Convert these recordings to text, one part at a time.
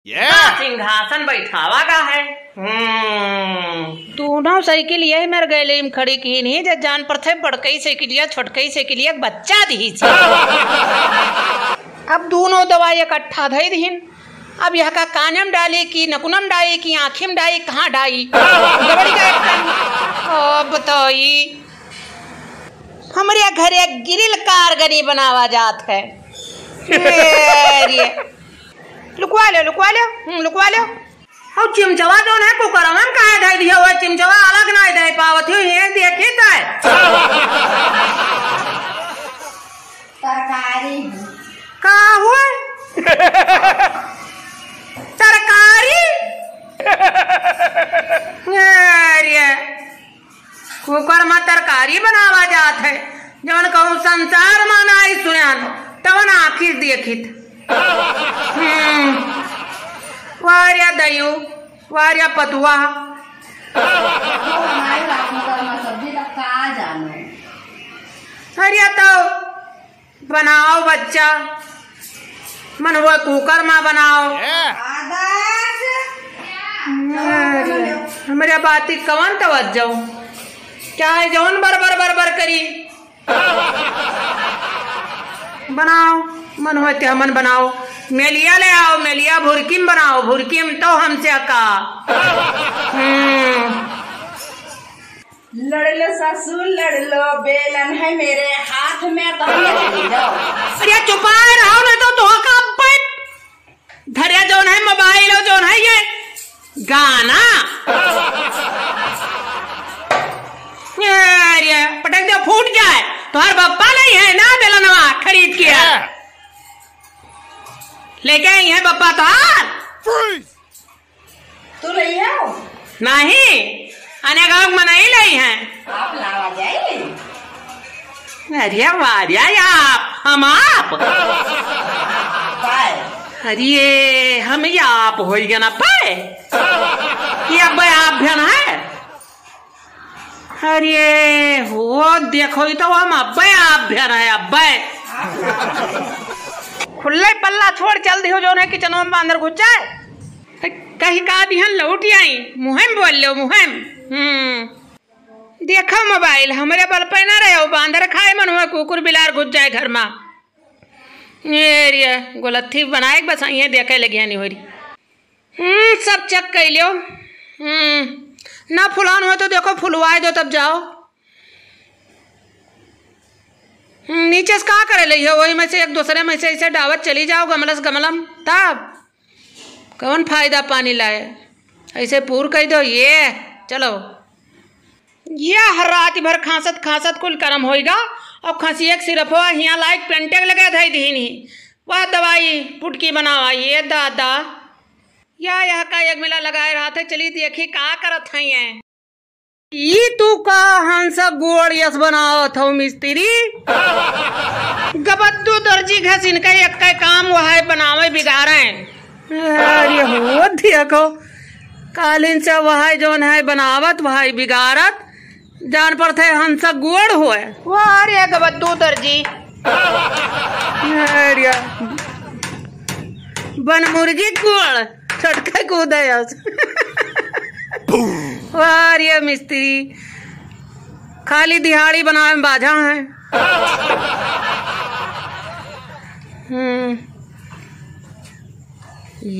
सिंहासन बैठावा का है। दोनों साइकिल यही मेरे गले में खड़ी की नहीं जब जान पर थे बड़कई साइकिलिया छोटकई साइकिलिया बच्चा दी अब दोनों दवाई इकट्ठा धई दीन। अब यह का कानम डाली की नकुनम डाली की आँखिम डाली कहाँ डाली गबड़ी का बताई। हमारे घर एक ग्रिल कारगनी बनावा जात है। लुकवा लो लुकवा लो। और चिमचवा जो है कुकर में कहा धाई दिया हुआ चिमचवा अलग ना दे पावत हो ये देखी ताय तरकारी का हुआ तरकारी अरे कुकर में तरकारी बनावा जात है जवन कहूँ संसार माना आई सुन तवन आखिर देखित वारिया दयु वारिया पतुआ सब्जी का जानो हरिया तो बनाओ बच्चा मन वो कुकर में बनाओ हमारे बाती कवन तवज्जो चाहे जौन बर करी बनाओ मन होते हमन बनाओ मेलिया ले आओ मेलिया भुरकिम बनाओ भुरकिम तो हमसे का लड़ लो ससुर लड़ लो बेलन है मेरे हाथ में तो चली जाओ। अरे चुपाए रहो ना तो धोखा धरिया जोन है मोबाइल हो जोन है ये गाना अरे पटक दे फूट जाए तुम्हारे बप्पा नहीं है ना बेलनवा खरीद के लेके आई है बप्पा तू नहीं है नहीं आने गाँव में नहीं लाई है आप लावा जाए। अरे वारिया आप हम आप अरे हम ये आप हो गया ना पाए ये अब आप भन है अरे वो देखो तो हम अब आप भन है अब खुले पल्ला छोड़ चल दियो जो है किचन में अंदर घुस जाए कहीं का दिहन लौट आई मुहिम बोल लो मुहिम देखो मोबाइल हमारे बल पे ना रहे बांदर खाए मन हुआ कुकुर बिलार घुस जाए घर में ये गोलत्थी बनाए बस ये देखे लगे नहीं हो रही सब चेक कर लियो ना फुलान हो तो देखो फुलवाए दो तब जाओ नीचे से कहा करे ली वही में से एक दूसरे में से ऐसे डावत चली जाओ गमलस गमलम तब कौन फायदा पानी लाए ऐसे पूर कर दो ये चलो ये हर रात भर खांसत कुल करम होएगा और खांसी एक सिर्फ हो यहाँ लाइक पेंटेक लगा धाई दी नहीं वह दवाई पुटकी बनावा ये दादा या यह का एक मिला लगाए रहा था चली देखी का करत है ये तू का हंस गोड़ यस बनाओ था मिस्त्री गबद्दू दर्जी घस इनका एक का काम वह बनावे बिगाड़े अरे हो देखो कालीन से वह जोन है बनावत वह बिगाड़त जान पर थे हंस गोड़ हुए वारे गबद्दू दर्जी अरे बन मुर्गी गोड़ छटका कूदा वारिया मिस्त्री खाली दिहाड़ी बनावे में बाझा है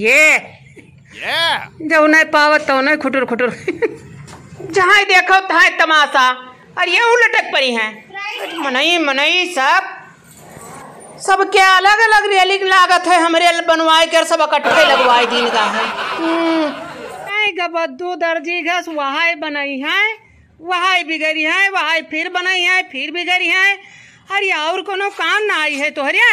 ये जो नहीं पावत तो नहीं खुटुर खुटुर जहाँ देखो तहाँ तमाशा और ये उलटक पड़ी है मनई सब क्या अलग अलग रेलिंग लागत है हमारे बनवाए कर सब इकट्ठे लगवाए दिन का है गबद्दू दर्जी घस वहां बनाई है वहां बिगड़ी है वहां फिर बनाई है फिर बिगड़ी है अरे और कोनो काम ना आई है तो हरिया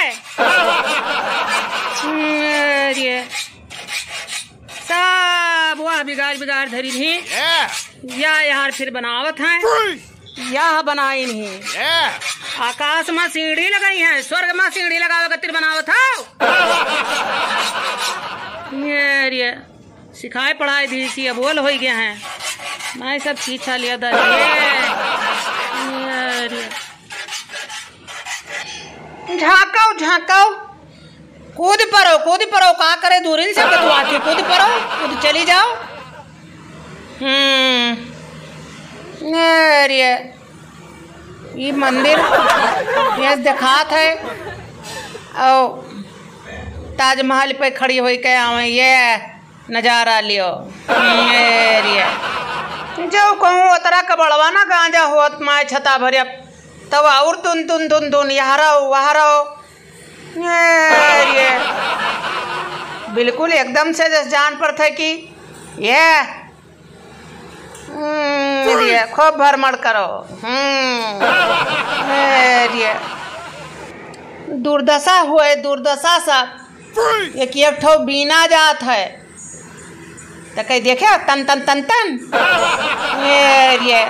सब वह बिगाड़ धरी नहीं या यहाँ फिर बनावत है यह बनाई नहीं आकाश में सीढ़ी लगाई है स्वर्ग में सीढ़ी लगावे कतिर बनावत है सिखाए पढ़ाई दी सी अब बोल हो गया है मैं सब पीछा लिया था झाँकाओ कूद पड़ो का करे दूरी से तू आके कूद पड़ो, कूद चली जाओ। अरे ये मंदिर ये दिखात है और ताजमहल पे खड़ी हुई के आवे ये नज़ारा लियो। अरे जो कहूँ उतरा कबड़वा ना गांजा होत माए छता भरिया तब और तुन यहाँ रहो वहाँ रहो। अरे बिल्कुल एकदम से जैसे जान पर थे कि ये खूब भरमड़ करो। अरे दुर्दशा हुए दुर्दशा सब एक ठो बीना जात है तो कहीं देखे तन तन तन तन। ये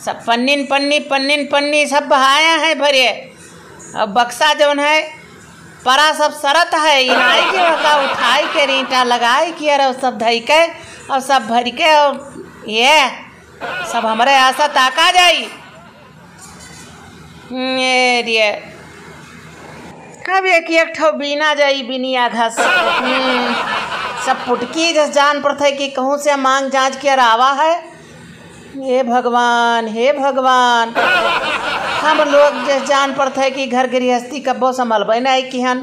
सब पन्नी सब बहाया है भरे। अब बक्सा जौन है परा सब सरत है इनाई के वका उठाई के रीटा लगाई के और सब धई के और सब भर के और ये सब हमारे आशा ताका जाई। ये कब एक ठो बीना जाई बिनिया घस सब पुटकी जस जान पर थे कि कहूँ से मांग जांच के आवा है। हे भगवान हम लोग जस जान पर थे कि घर गृहस्थी कब्बो संभलबे नहीं कि हन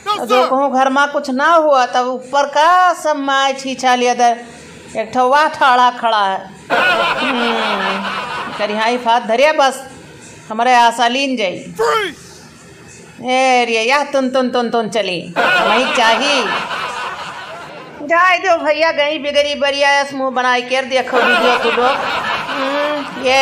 जो कहूँ घर में कुछ ना हुआ तब ऊपर का सब माय छीछा लिया दर एक ठो वाह ठाड़ा खड़ा है। करिहाई फात धरिया बस हमारे आशा लीन जाई। अरे यह तुन चली वही चाहिए जाए दो भैया गई बिगड़ी बरिया मुँह बनाई कर देखो वीडियो तू लोग। ये